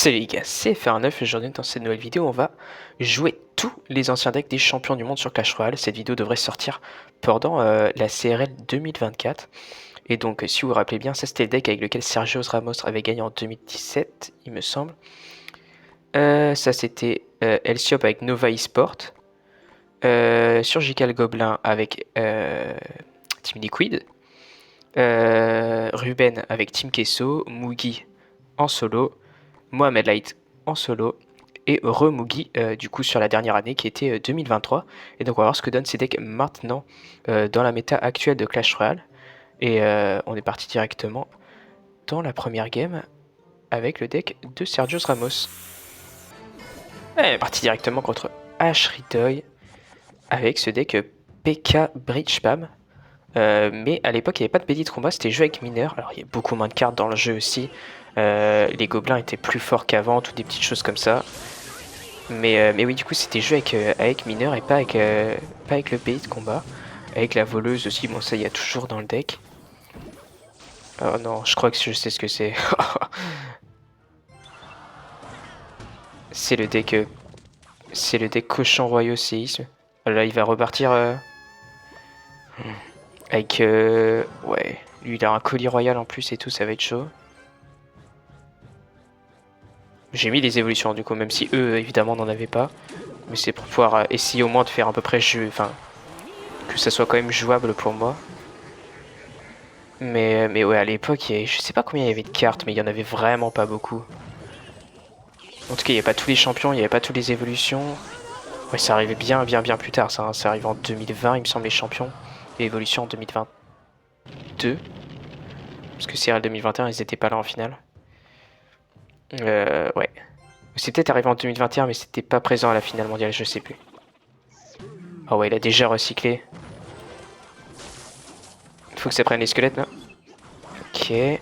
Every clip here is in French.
Salut les gars, c'est FR9 et aujourd'hui dans cette nouvelle vidéo on va jouer tous les anciens decks des champions du monde sur Clash Royale. Cette vidéo devrait sortir pendant la CRL 2024. Et donc si vous vous rappelez bien, ça c'était le deck avec lequel Sergio Ramos avait gagné en 2017 il me semble. Ça c'était Elsiop avec Nova eSport. Surgical Goblin avec Team Liquid. Ruben avec Team Kesso. Mugi en solo. Mohamed Light en solo et Remugi du coup sur la dernière année qui était 2023. Et donc on va voir ce que donnent ces decks maintenant dans la méta actuelle de Clash Royale. Et on est parti directement dans la première game avec le deck de Sergio Ramos. Et on est parti directement contre Ashritoy avec ce deck PK Bridge Spam. Mais à l'époque, il n'y avait pas de petit de combat, c'était joué avec mineur. Alors, il y a beaucoup moins de cartes dans le jeu aussi. Les gobelins étaient plus forts qu'avant, toutes des petites choses comme ça. Mais oui, du coup, c'était joué avec mineur et pas avec le pays de combat. Avec la voleuse aussi, bon, ça, il y a toujours dans le deck. Oh non, je crois que je sais ce que c'est. C'est le deck. C'est le deck cochon royaux séisme. Là, il va repartir. Avec. Ouais. Lui, il a un colis royal en plus et tout, ça va être chaud. J'ai mis les évolutions du coup, même si eux évidemment n'en avaient pas. Mais c'est pour pouvoir essayer au moins de faire à peu près enfin, que ça soit quand même jouable pour moi. Mais ouais, à l'époque, je sais pas combien il y avait de cartes, mais il y en avait vraiment pas beaucoup. En tout cas, il n'y avait pas tous les champions, il n'y avait pas toutes les évolutions. Ouais, ça arrivait bien plus tard, ça, hein. Ça arrive en 2020, il me semble, les champions. Et évolution en 2022. Parce que CRL 2021, ils étaient pas là en finale. Ouais. C'est peut-être arrivé en 2021, mais c'était pas présent à la finale mondiale, je sais plus. Ah ouais, il a déjà recyclé. Faut que ça prenne les squelettes là. Ok. Il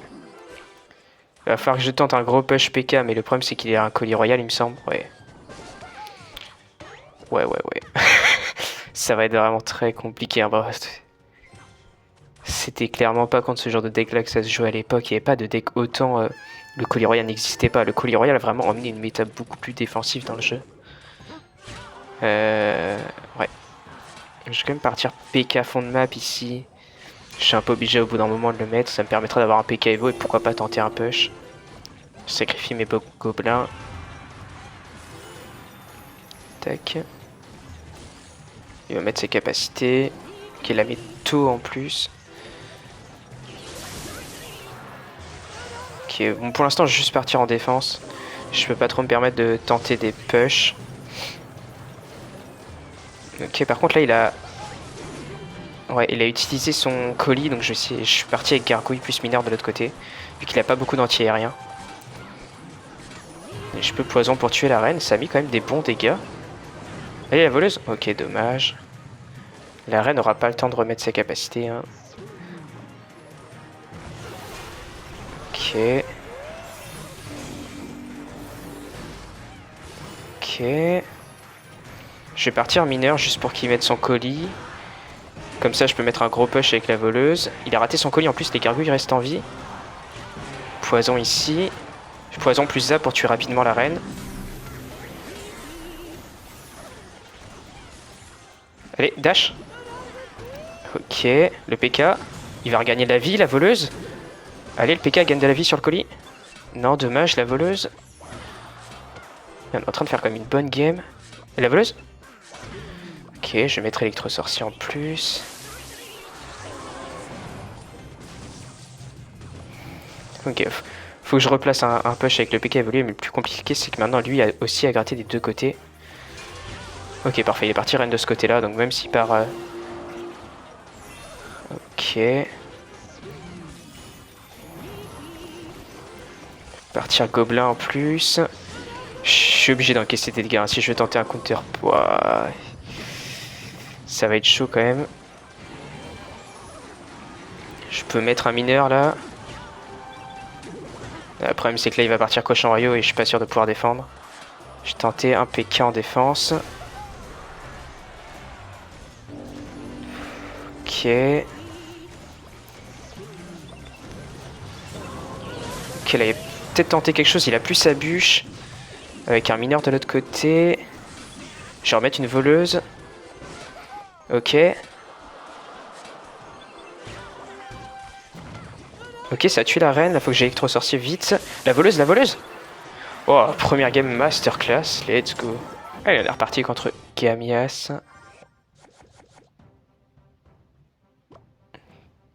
va falloir que je tente un gros push PK, mais le problème c'est qu'il a un colis royal, il me semble. Ouais. Ouais. Ça va être vraiment très compliqué. Hein. Bah, c'était clairement pas contre ce genre de deck là que ça se jouait à l'époque. Il n'y avait pas de deck autant. Le colis royal n'existait pas. Le colis royal a vraiment emmené une méta beaucoup plus défensive dans le jeu. Ouais. Je vais quand même partir PK fond de map ici. Je suis un peu obligé au bout d'un moment de le mettre. Ça me permettra d'avoir un PK Evo et pourquoi pas tenter un push. Je sacrifie mes gobelins. Tac. Il va mettre ses capacités. Qu'il la met tôt en plus. Ok, bon pour l'instant je vais juste partir en défense. Je peux pas trop me permettre de tenter des push. Ok, par contre là il a... Ouais, il a utilisé son colis, donc je suis parti avec gargouille plus mineur de l'autre côté. Vu qu'il a pas beaucoup d'anti-aérien. Je peux poison pour tuer la reine, ça a mis quand même des bons dégâts. Allez la voleuse. Ok, dommage. La reine n'aura pas le temps de remettre ses capacités. Hein. Ok. Ok. Je vais partir mineur juste pour qu'il mette son colis. Comme ça, je peux mettre un gros push avec la voleuse. Il a raté son colis, en plus les gargouilles restent en vie. Poison ici. Poison plus ça pour tuer rapidement la reine. Allez, dash. Ok, le PK. Il va regagner de la vie, la voleuse. Allez, le PK gagne de la vie sur le colis. Non, dommage, la voleuse. On est en train de faire comme une bonne game. Et la voleuse. Ok, je vais mettre électro-sorcier en plus. Ok, faut que je replace un push avec le PK évolué, mais le plus compliqué c'est que maintenant lui a aussi à gratter des deux côtés. Ok, parfait, il est parti reine de ce côté-là, donc même s'il part... Ok. Partir gobelin en plus. Je suis obligé d'encaisser des dégâts, hein. Si je veux tenter un counter... Ouah. Ça va être chaud quand même. Je peux mettre un mineur là. Le problème c'est que là il va partir cochon royaux et je suis pas sûr de pouvoir défendre. Je vais tenter un PK en défense. Ok. Ok, là peut-être tenter quelque chose. Il a plus sa bûche. Avec un mineur de l'autre côté. Je vais remettre une voleuse. Ok. Ok, ça a tué la reine. Là, faut que j'électro sorcier vite. La voleuse, la voleuse. Oh, première game masterclass. Let's go. Allez, on est reparti contre Gamias.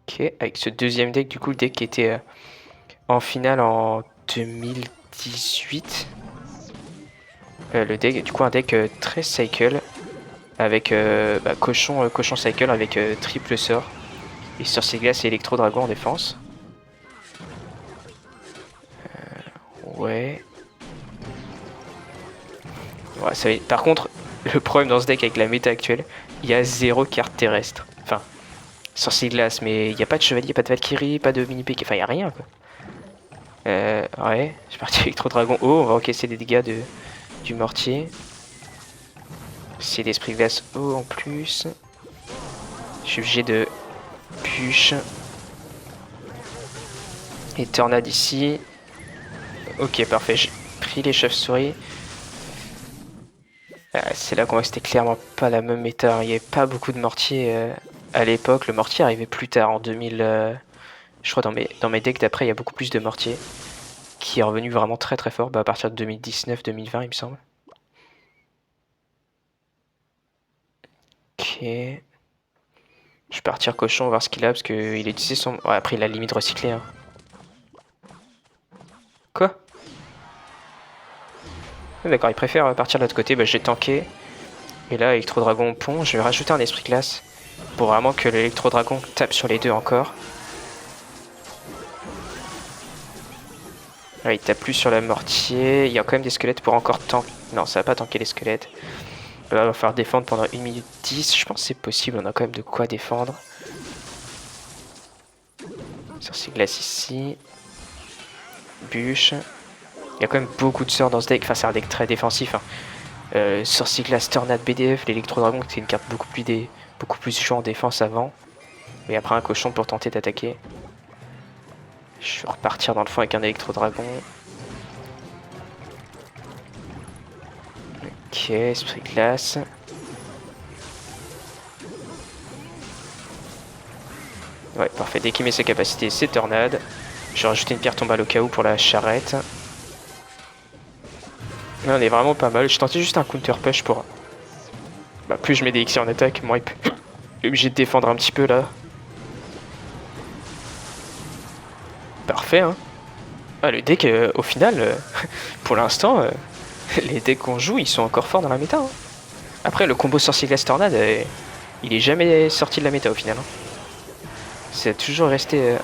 Ok, avec ce deuxième deck, du coup, le deck qui était en finale en 2018. Le deck, du coup, un deck très cycle. Avec cochon cycle avec triple sort. Et sorcier glace et électro dragon en défense. Ouais. Ouais, ça va... Par contre, le problème dans ce deck avec la méta actuelle, il y a 0 carte terrestre. Enfin, sorcier glace, mais il n'y a pas de chevalier, pas de Valkyrie, pas de mini-pique. Enfin, il n'y a rien quoi. Ouais, je suis parti électro dragon. Oh, on va encaisser des dégâts du mortier. C'est l'esprit glace haut en plus. Je suis obligé de bûche. Et tornade ici. Ok, parfait. J'ai pris les chauves-souris. C'est là qu'on voit que c'était clairement pas la même méta. Il n'y avait pas beaucoup de mortiers à l'époque. Le mortier arrivait plus tard, en 2000. Je crois dans mes decks d'après, il y a beaucoup plus de mortiers. Qui est revenu vraiment très très fort à partir de 2019-2020, il me semble. Ok. Je vais partir cochon, voir ce qu'il a, parce qu'il utilisé son... Ouais, après, il a limite recyclé. Hein. Quoi? D'accord, il préfère partir de l'autre côté. Bah, j'ai tanké. Et là, électro-dragon pont, je vais rajouter un esprit glace. Pour vraiment que l'électro-dragon tape sur les deux encore. Là, il tape plus sur la mortier. Il y a quand même des squelettes pour encore tanker. Non, ça va pas tanker les squelettes. Là, on va falloir défendre pendant 1 minute 10. Je pense que c'est possible, on a quand même de quoi défendre. Sorcier glace ici. Bûche. Il y a quand même beaucoup de sorts dans ce deck. Enfin, c'est un deck très défensif. Hein. Sorcier glace, tornade, BDF, l'électro-dragon, c'est une carte beaucoup plus jouée en défense avant. Et après un cochon pour tenter d'attaquer. Je vais repartir dans le fond avec un électro-dragon. Ok, esprit glace. Ouais, parfait. Dès qu'il met ses capacités, c'est tornade. Je vais rajouter une pierre tombale au cas où pour la charrette. Là, on est vraiment pas mal. Je tentais juste un counter push pour... plus je mets des XI en attaque, moins il est obligé de défendre un petit peu là. Parfait, hein. Ah, le deck, au final, pour l'instant, les decks qu'on joue, ils sont encore forts dans la méta. Hein. Après, le combo sorcier glace tornade, il est jamais sorti de la méta au final. Hein. C'est toujours resté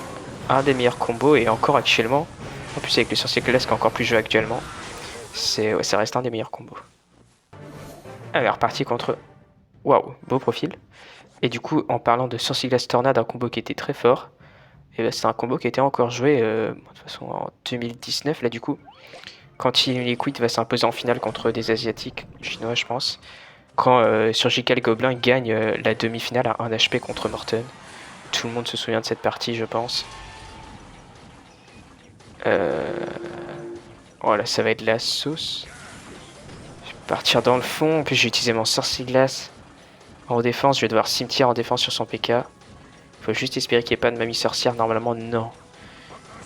un des meilleurs combos et encore actuellement. En plus, avec le sorcier glace qui est encore plus joué actuellement, ça reste un des meilleurs combos. Alors, parti contre... Waouh, beau profil. Et du coup, en parlant de sorcier glace tornade, un combo qui était très fort. Et ben, c'est un combo qui était encore joué de toute façon en 2019 là du coup. Quand Team Liquid va s'imposer en finale contre des asiatiques, chinois je pense. Quand Surgical Goblin gagne la demi-finale à 1 HP contre Morten. Tout le monde se souvient de cette partie je pense. Voilà, ça va être la sauce. Je vais partir dans le fond, en plus j'ai utilisé mon sorcier glace en défense, je vais devoir cimetière en défense sur son PK. Faut juste espérer qu'il n'y ait pas de mamie sorcière. Normalement, non.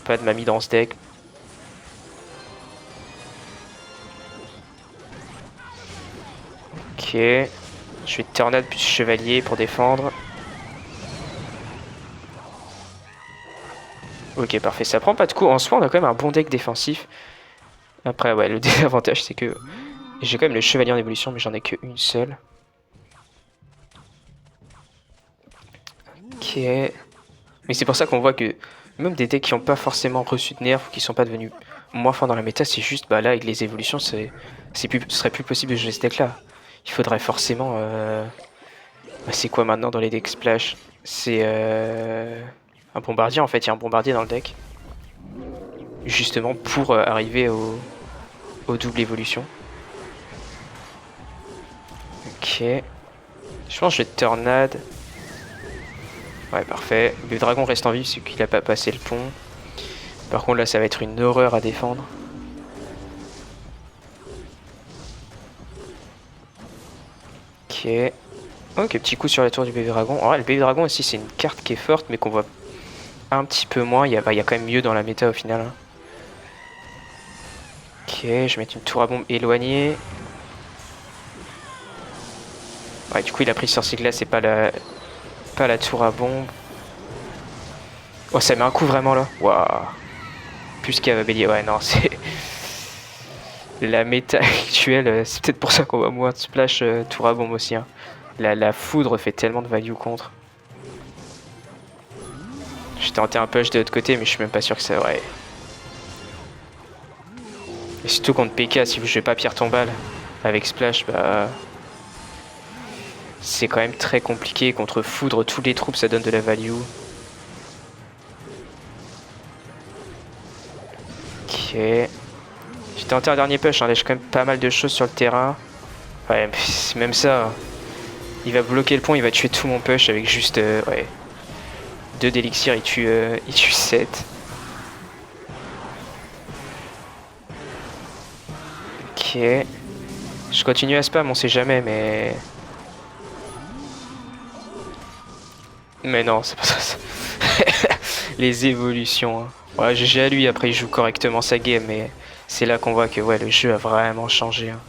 Pas de mamie dans ce deck. Ok. Je vais tornade plus chevalier pour défendre. Ok, parfait. Ça prend pas de coup. En soi, on a quand même un bon deck défensif. Après, ouais, le désavantage, c'est que j'ai quand même le chevalier en évolution, mais j'en ai qu'une seule. Ok. Mais c'est pour ça qu'on voit que même des decks qui n'ont pas forcément reçu de nerfs ou qui sont pas devenus moins forts dans la méta, c'est juste, là, avec les évolutions, ce serait plus possible de jouer ce deck-là. Il faudrait forcément... c'est quoi maintenant dans les decks splash? C'est un bombardier, en fait. Il y a un bombardier dans le deck. Justement pour arriver au double évolution. Ok. Je pense que je vais tornade. Ouais, parfait. Le dragon reste en vie, c'est qu'il a pas passé le pont. Par contre là ça va être une horreur à défendre. Ok. Ok, petit coup sur la tour du bébé dragon. En vrai, le bébé dragon aussi c'est une carte qui est forte mais qu'on voit un petit peu moins. Il y a quand même mieux dans la méta au final. Hein. Ok, je vais mettre une tour à bombe éloignée. Ouais, du coup il a pris sorcier glace, c'est pas la tour à bombe. Oh, ça met un coup vraiment là. Waouh. Plus qu'à bélier. Ouais, non, c'est. La méta actuelle, c'est peut-être pour ça qu'on voit moins de splash tour à bombe aussi. Hein. La foudre fait tellement de value contre. J'ai tenté un push de l'autre côté, mais je suis même pas sûr que ça. Ouais. Et surtout contre PK, si vous jouez pas pierre tombale avec splash, bah. C'est quand même très compliqué. Contre foudre, tous les troupes, ça donne de la value. Ok. J'ai tenté un dernier push, hein. Là j'ai quand même pas mal de choses sur le terrain. Ouais, même ça. Hein. Il va bloquer le pont, il va tuer tout mon push avec juste ouais, 2 d'élixir, il tue 7. Ok. Je continue à spam, on sait jamais, mais... Mais non, c'est pas ça. Les évolutions. Hein. Ouais, GG à lui, après il joue correctement sa game, mais c'est là qu'on voit que ouais, le jeu a vraiment changé. Hein.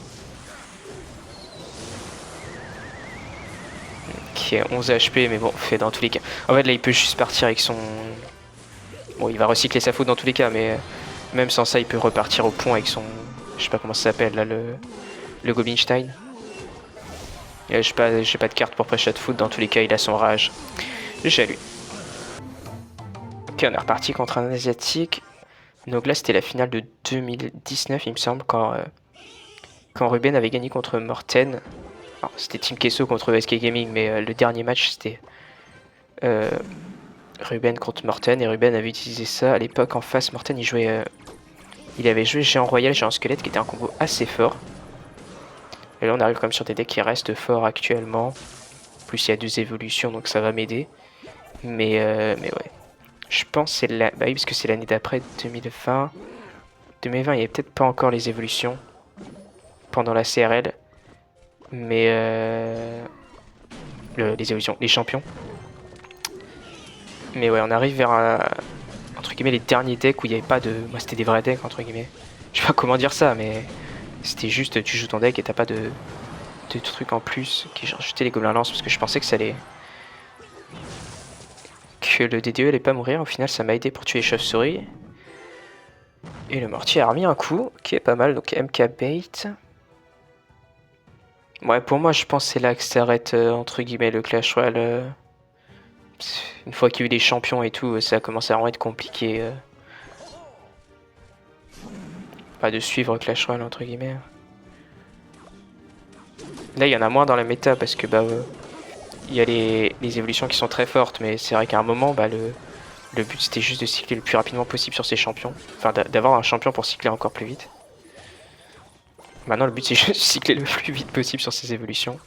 Ok, 11 HP, mais bon, fait dans tous les cas. En fait, là, il peut juste partir avec son... Bon, il va recycler sa faute dans tous les cas, mais même sans ça, il peut repartir au pont avec son... Je sais pas comment ça s'appelle, là, le Goblinstein. J'ai pas de carte pour pré-shot foot, dans tous les cas, il a son rage. J'ai lui. Ok, on est reparti contre un asiatique. Donc là, c'était la finale de 2019, il me semble, quand Ruben avait gagné contre Morten. C'était Team Kesso contre SK Gaming, mais le dernier match, c'était Ruben contre Morten. Et Ruben avait utilisé ça à l'époque en face. Morten, il avait joué Géant Royal, Géant Squelette, qui était un combo assez fort. Et là, on arrive quand même sur des decks qui restent forts actuellement. En plus, il y a 2 évolutions, donc ça va m'aider. Mais ouais. Je pense que c'est bah oui, parce que c'est l'année d'après, 2020. 2020, il n'y avait peut-être pas encore les évolutions pendant la CRL. Mais les évolutions, les champions. Mais ouais, on arrive vers entre guillemets les derniers decks où il n'y avait pas de... Moi, c'était des vrais decks, entre guillemets. Je sais pas comment dire ça, mais c'était juste tu joues ton deck et t'as pas de trucs en plus. Ok, j'ai rajouté les gobelins lance parce que je pensais que ça allait... Que le DDE allait pas mourir. Au final, ça m'a aidé pour tuer les chauves-souris. Et le mortier a remis un coup. Ok, pas mal. Donc MK bait. Ouais, pour moi, je pense que c'est là que s'arrête, entre guillemets, le Clash Royale. Une fois qu'il y a eu des champions et tout, ça a commencé à vraiment être compliqué. Pas de suivre Clash Royale, entre guillemets. Là, il y en a moins dans la méta parce que bah, il y a les évolutions qui sont très fortes, mais c'est vrai qu'à un moment, bah, le but c'était juste de cycler le plus rapidement possible sur ces champions. Enfin, d'avoir un champion pour cycler encore plus vite. Maintenant, le but c'est juste de cycler le plus vite possible sur ces évolutions.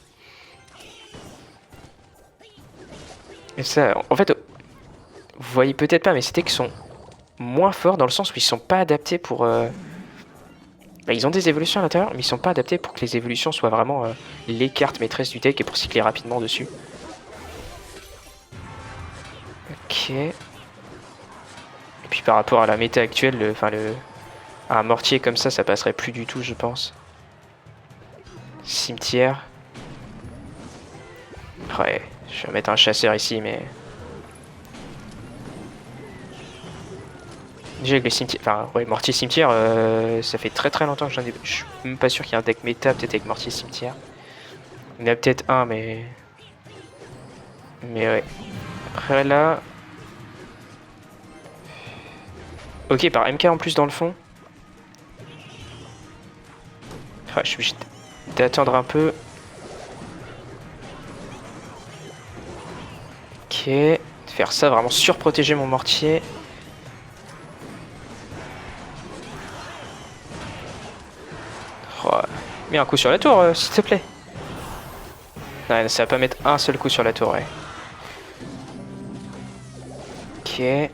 Et ça, en fait, vous voyez peut-être pas, mais ces decks sont moins forts dans le sens où ils sont pas adaptés pour... Bah, ils ont des évolutions à l'intérieur, mais ils sont pas adaptés pour que les évolutions soient vraiment les cartes maîtresses du deck et pour cycler rapidement dessus. Ok. Et puis par rapport à la méta actuelle, un mortier comme ça passerait plus du tout, je pense. Cimetière. Ouais, je vais mettre un chasseur ici, mais... Déjà avec le cimetière... Enfin, ouais, mortier cimetière, ça fait très longtemps que j'en ai... Je suis même pas sûr qu'il y ait un deck méta, peut-être avec mortier cimetière. Il y en a peut-être un, mais... Mais ouais. Après là... Ok, par MK en plus dans le fond. Ouais, je suis obligé d'attendre un peu. Ok. Faire ça, vraiment surprotéger mon mortier. Oh, mets un coup sur la tour, s'il te plaît. Ouais, ça va pas mettre un seul coup sur la tour, ouais. Ok.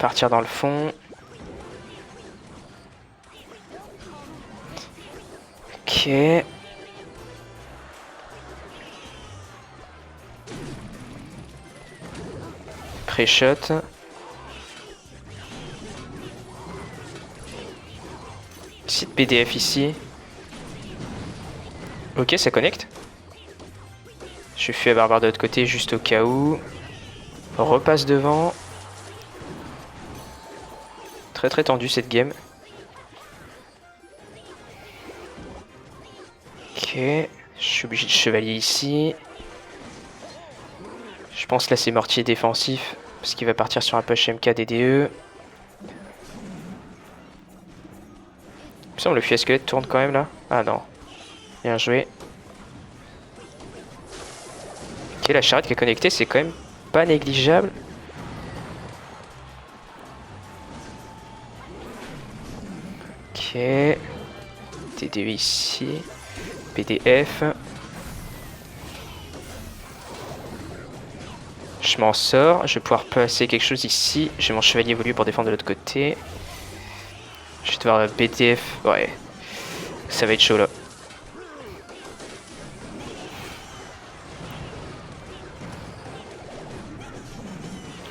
partir dans le fond. Ok. Pré-shot. Site PDF ici. Ok, ça connecte. Je fuis à barbare de l'autre côté juste au cas où. On repasse devant. Très très tendu cette game. Ok. Je suis obligé de chevalier ici. Je pense là c'est mortier défensif. Parce qu'il va partir sur un push MK DDE. Il me semble le fusil à squelette tourne quand même là. Ah non. Bien joué. Ok, la charrette qui est connectée, c'est quand même pas négligeable. Ok. TDE ici. PDF. Je m'en sors. Je vais pouvoir passer quelque chose ici. J'ai mon chevalier évolué pour défendre de l'autre côté. Je vais devoir BDF. Ouais. Ça va être chaud là.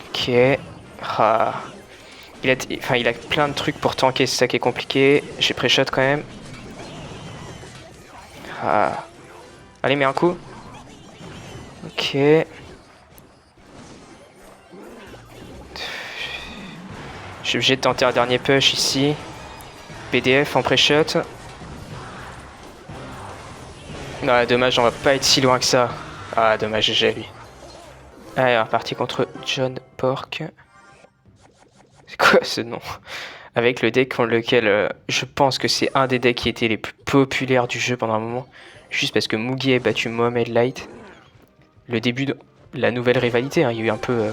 Ok. Ah. Il a plein de trucs pour tanker, c'est ça qui est compliqué. J'ai pré-shot quand même. Ah. Allez, mets un coup. Ok. Je suis obligé de tenter un dernier push ici. PDF en pré-shot. Non, dommage, on va pas être si loin que ça. Ah, dommage, GG lui. Allez, on est reparti contre John Pork. C'est quoi ce nom? Avec le deck contre lequel je pense que c'est un des decks qui était les plus populaires du jeu pendant un moment. Juste parce que Mugi a battu Mohamed Light. Le début de la nouvelle rivalité, hein, il y a eu un peu...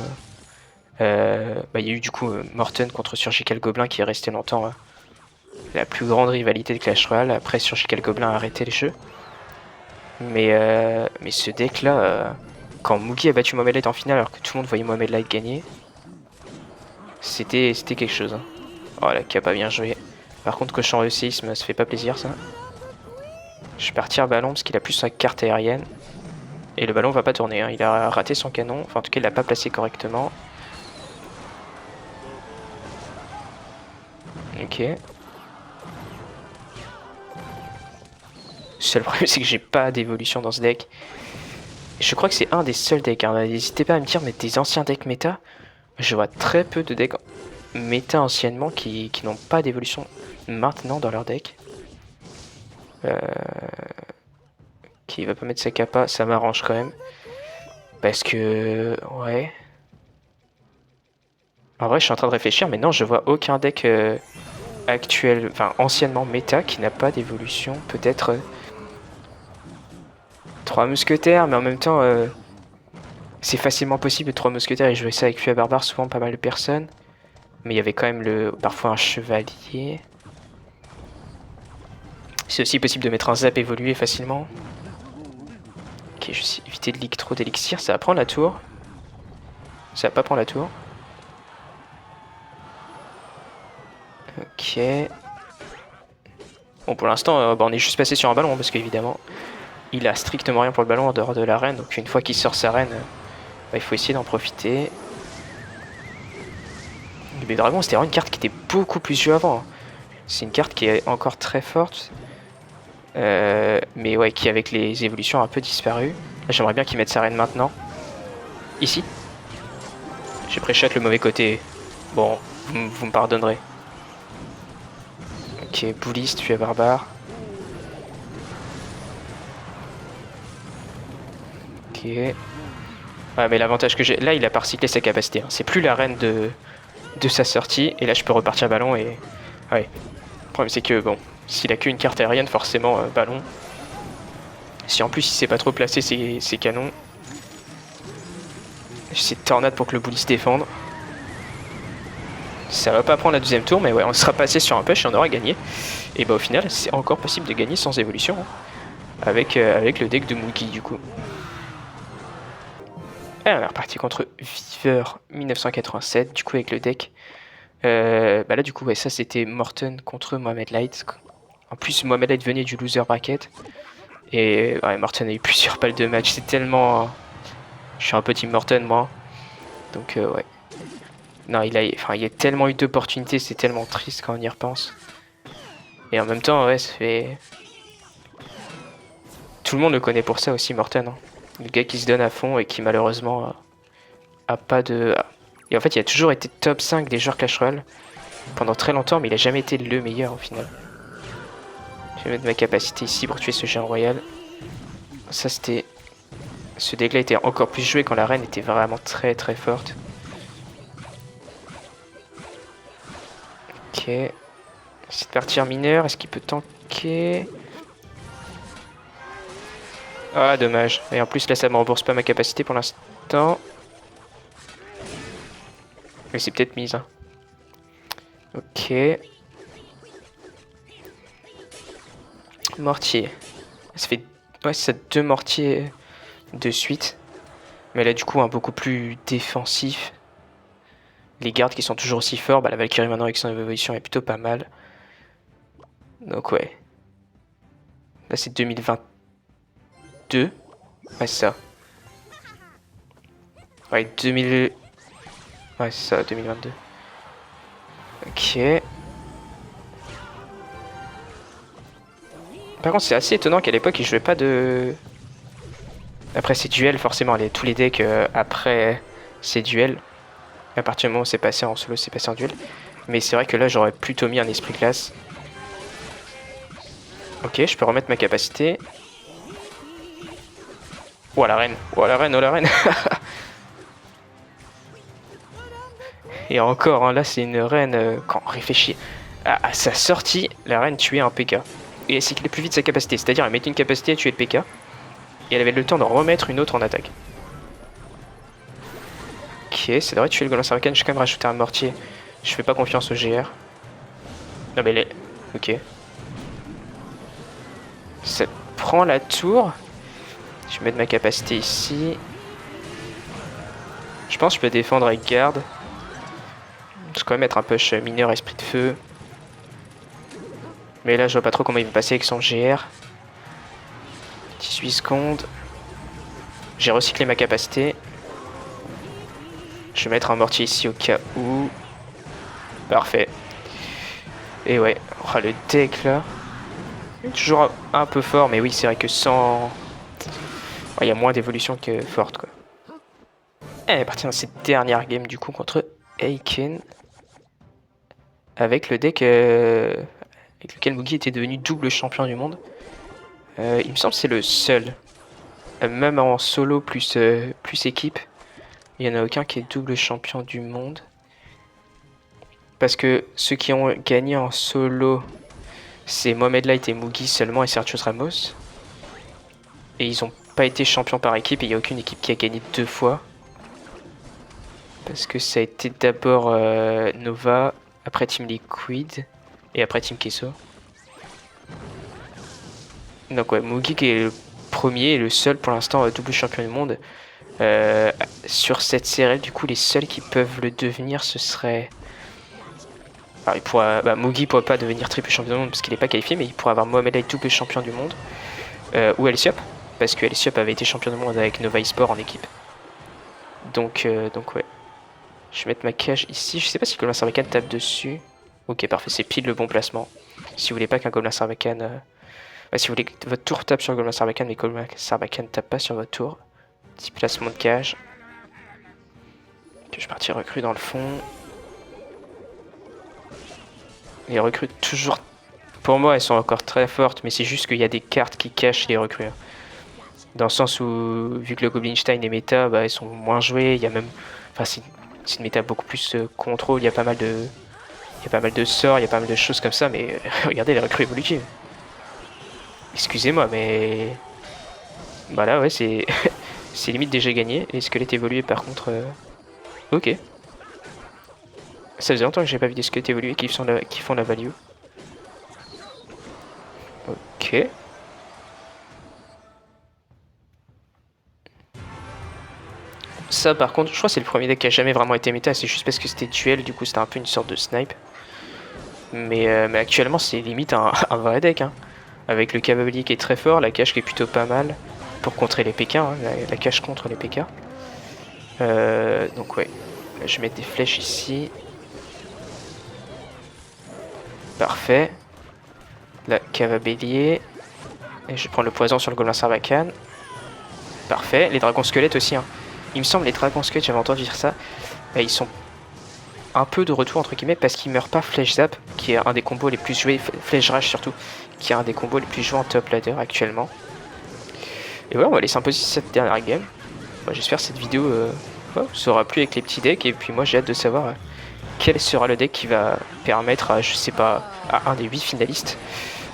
il y a eu du coup Morten contre Surgical Goblin qui est resté longtemps la plus grande rivalité de Clash Royale. Après Surgical Goblin a arrêté les jeux. Mais ce deck là, quand Mugi a battu Mohamed Light en finale alors que tout le monde voyait Mohamed Light gagner, c'était quelque chose. Hein. Oh la cap a bien joué. Par contre cochon le séisme, ça fait pas plaisir ça. Je vais partir ballon parce qu'il a plus sa carte aérienne. Et le ballon va pas tourner, hein. Il a raté son canon, enfin en tout cas il l'a pas placé correctement. Ok. Le seul problème c'est que j'ai pas d'évolution dans ce deck. Je crois que c'est un des seuls decks, hein. N'hésitez pas à me dire, mais des anciens decks méta, je vois très peu de decks méta anciennement qui n'ont pas d'évolution maintenant dans leur deck. Qui va pas mettre sa capa, ça m'arrange quand même. Parce que... ouais. En vrai, je suis en train de réfléchir, mais non, je vois aucun deck actuel, enfin anciennement méta qui n'a pas d'évolution. Peut-être 3 mousquetaires, mais en même temps, c'est facilement possible. 3 mousquetaires, et je jouais ça avec Fuia Barbare, souvent pas mal de personnes. Mais il y avait quand même parfois un chevalier. C'est aussi possible de mettre un zap évolué facilement. Ok, je vais éviter de leak trop d'élixir. Ça va prendre la tour. Ça va pas prendre la tour. Ok. Bon, pour l'instant, on est juste passé sur un ballon parce qu'évidemment, il a strictement rien pour le ballon en dehors de l'arène. Donc une fois qu'il sort sa reine, il faut essayer d'en profiter. Le dragon, c'était vraiment une carte qui était beaucoup plus jouée avant. C'est une carte qui est encore très forte. Mais ouais, qui avec les évolutions a un peu disparu. J'aimerais bien qu'il mette sa reine maintenant. Ici. J'ai pré-shot le mauvais côté. Bon, vous me pardonnerez. Ok, bouliste, tu es barbare. Ok. Ouais, mais l'avantage que j'ai... Là, il a pas recyclé sa capacité. Hein. C'est plus la reine de sa sortie. Et là, je peux repartir ballon et... Ouais. Le problème, c'est que, bon, s'il a qu'une carte aérienne, forcément, ballon. Si en plus, il sait pas trop placer ses canons. J'essaie de tornade pour que le bully se défende. Ça va pas prendre la deuxième tour, mais ouais, on sera passé sur un push et on aura gagné. Et bah au final, c'est encore possible de gagner sans évolution. Hein, avec le deck de Mugi, du coup. Et on est reparti contre Viver 1987, du coup avec le deck Bah là du coup ouais, ça c'était Morten contre Mohamed Light. En plus Mohamed Light venait du loser bracket. Et ouais, Morten a eu plusieurs balles de match. C'est tellement... Je suis un peu team Morten moi. Donc ouais. Non, il y a tellement eu d'opportunités, c'est tellement triste quand on y repense. Et en même temps, ouais, ça fait... Tout le monde le connaît pour ça aussi, Morten. Hein. Le gars qui se donne à fond et qui malheureusement a pas de... Et en fait, il a toujours été top 5 des joueurs Clash Royale pendant très longtemps, mais il a jamais été le meilleur au final. Je vais mettre ma capacité ici pour tuer ce géant royal. Ça, c'était... Ce deck-là était encore plus joué quand la reine était vraiment très très forte. Ok. C'est de partir mineur. Est-ce qu'il peut tanker? Ah, dommage. Et en plus, là, ça me rembourse pas ma capacité pour l'instant. Mais c'est peut-être mise. Hein. Ok. Mortier. Ça fait... Ouais, ça 2 mortiers de suite. Mais là, du coup, un beaucoup plus défensif. Les gardes qui sont toujours aussi forts. Bah, la Valkyrie, maintenant, avec son évolution, est plutôt pas mal. Donc, ouais. Là, c'est 2022. Ouais, c'est ça. Ouais, 2000... Ouais, c'est ça, 2022. Ok. Par contre, c'est assez étonnant qu'à l'époque, il jouait pas de... Après ces duels, forcément, tous les decks après ces duels, à partir du moment où c'est passé en solo, c'est passé en duel. Mais c'est vrai que là, j'aurais plutôt mis un esprit classe. Ok, je peux remettre ma capacité. Oh la reine, oh la reine, oh la reine. Et encore, hein, là c'est une reine, quand on réfléchit à sa sortie, la reine tuait un PK. Et elle cyclait plus vite sa capacité, c'est-à-dire elle mettait une capacité à tuer le PK. Et elle avait le temps d'en remettre une autre en attaque. Ok, ça devrait tuer le Golem Sarbacane, je vais quand même rajouter un mortier. Je fais pas confiance au GR. Non mais les... Ok. Ça prend la tour. Je vais mettre ma capacité ici. Je pense que je peux défendre avec garde. Je vais quand même mettre un push mineur esprit de feu. Mais là je vois pas trop comment il va passer avec son GR. 18 secondes. J'ai recyclé ma capacité. Je vais mettre un mortier ici au cas où. Parfait. Et ouais, oh, le deck là. Toujours un peu fort, mais oui, c'est vrai que sans... Il y a moins d'évolution que forte, quoi. Elle est partie dans cette dernière game, du coup, contre Aiken. Avec le deck avec lequel Mugi était devenu double champion du monde. Il me semble que c'est le seul. Même en solo plus équipe, il n'y en a aucun qui est double champion du monde. Parce que ceux qui ont gagné en solo, c'est Mohamed Light et Mugi seulement et Sergio Ramos. Et ils n'ont pas été champions par équipe et il n'y a aucune équipe qui a gagné 2 fois. Parce que ça a été d'abord Nova, après Team Liquid et après Team Kesso. Donc ouais, Mugi qui est le premier et le seul pour l'instant double champion du monde. Sur cette série, du coup, les seuls qui peuvent le devenir, ce serait... Alors, Mugi ne pourrait pas devenir triple champion du monde parce qu'il n'est pas qualifié, mais il pourrait avoir Mohamed Ali double champion du monde. Ou Elsiop, parce que Elsiop avait été champion du monde avec Nova eSport en équipe. Donc ouais. Je vais mettre ma cage ici. Je sais pas si Golem Sarbacane tape dessus. Ok, parfait, c'est pile le bon placement. Si vous voulez pas qu'un Golem Sarbacane... si vous voulez que votre tour tape sur le Golem Sarbacane, mais Golem Sarbacane tape pas sur votre tour. Petit placement de cage. Ok, je partir recrue dans le fond. Les recrues toujours... Pour moi, elles sont encore très fortes, mais c'est juste qu'il y a des cartes qui cachent les recrues. Dans le sens où, vu que le Goblinstein est méta, elles sont moins jouées. Il y a même... Enfin, c'est une méta beaucoup plus contrôle. Il y a pas mal de... Il y a pas mal de sorts, il y a pas mal de choses comme ça, mais regardez les recrues évolutives. Excusez-moi, mais... Voilà, ouais, c'est... c'est limite déjà gagné. Les squelettes évolués, par contre... Ok. Ça faisait longtemps que j'ai pas vu des squelettes évolués qui font la value. Ok. Ça par contre, je crois que c'est le premier deck qui a jamais vraiment été méta, c'est juste parce que c'était duel, du coup c'était un peu une sorte de snipe. Mais actuellement c'est limite un vrai deck, hein. Avec le cavalier qui est très fort, la cache qui est plutôt pas mal pour contrer les PK, hein, la cache contre les PK. Donc ouais, là, je vais mettre des flèches ici. Parfait. La cave à bélier. Et je vais prendre le poison sur le gobelin sarbacane. Parfait. Les dragons squelettes aussi, hein. Il me semble les dragons squelettes, j'avais entendu dire ça. Ils sont un peu de retour entre guillemets parce qu'ils meurent pas flèche zap, qui est un des combos les plus joués, flèche rage surtout, qui est un des combos les plus joués en top ladder actuellement. Et voilà, on va laisser imposer cette dernière game. Bon, j'espère que cette vidéo vous aura plu avec les petits decks. Et puis moi j'ai hâte de savoir quel sera le deck qui va permettre à, je sais pas, à un des 8 finalistes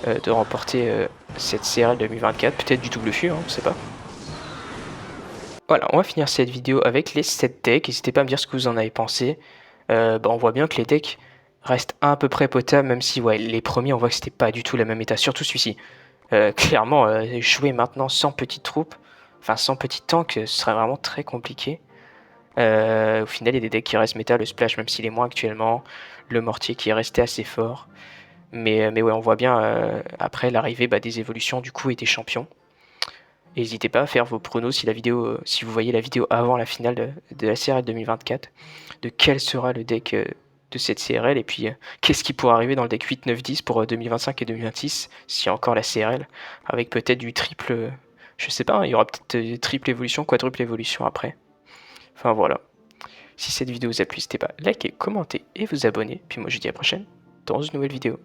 de remporter cette CRL 2024. Peut-être du double fût, hein, on sait pas. Voilà, on va finir cette vidéo avec les 7 decks. N'hésitez pas à me dire ce que vous en avez pensé. On voit bien que les decks restent à peu près potables, même si ouais, les premiers on voit que c'était pas du tout la même méta, surtout celui-ci. Clairement, jouer maintenant sans petites troupes, enfin sans petits tanks, ce serait vraiment très compliqué. Au final, il y a des decks qui restent méta, le splash même s'il est moins actuellement, le mortier qui est resté assez fort. Mais ouais, on voit bien après l'arrivée des évolutions du coup et des champions. N'hésitez pas à faire vos pronos si, si vous voyez la vidéo avant la finale de la CRL 2024, de quel sera le deck de cette CRL, et puis qu'est-ce qui pourrait arriver dans le deck 8, 9, 10 pour 2025 et 2026, s'il y a encore la CRL, avec peut-être du triple, je sais pas, hein, il y aura peut-être triple évolution, quadruple évolution après. Enfin voilà. Si cette vidéo vous a plu, n'hésitez pas à liker, commenter et vous abonner. Puis moi je vous dis à la prochaine dans une nouvelle vidéo.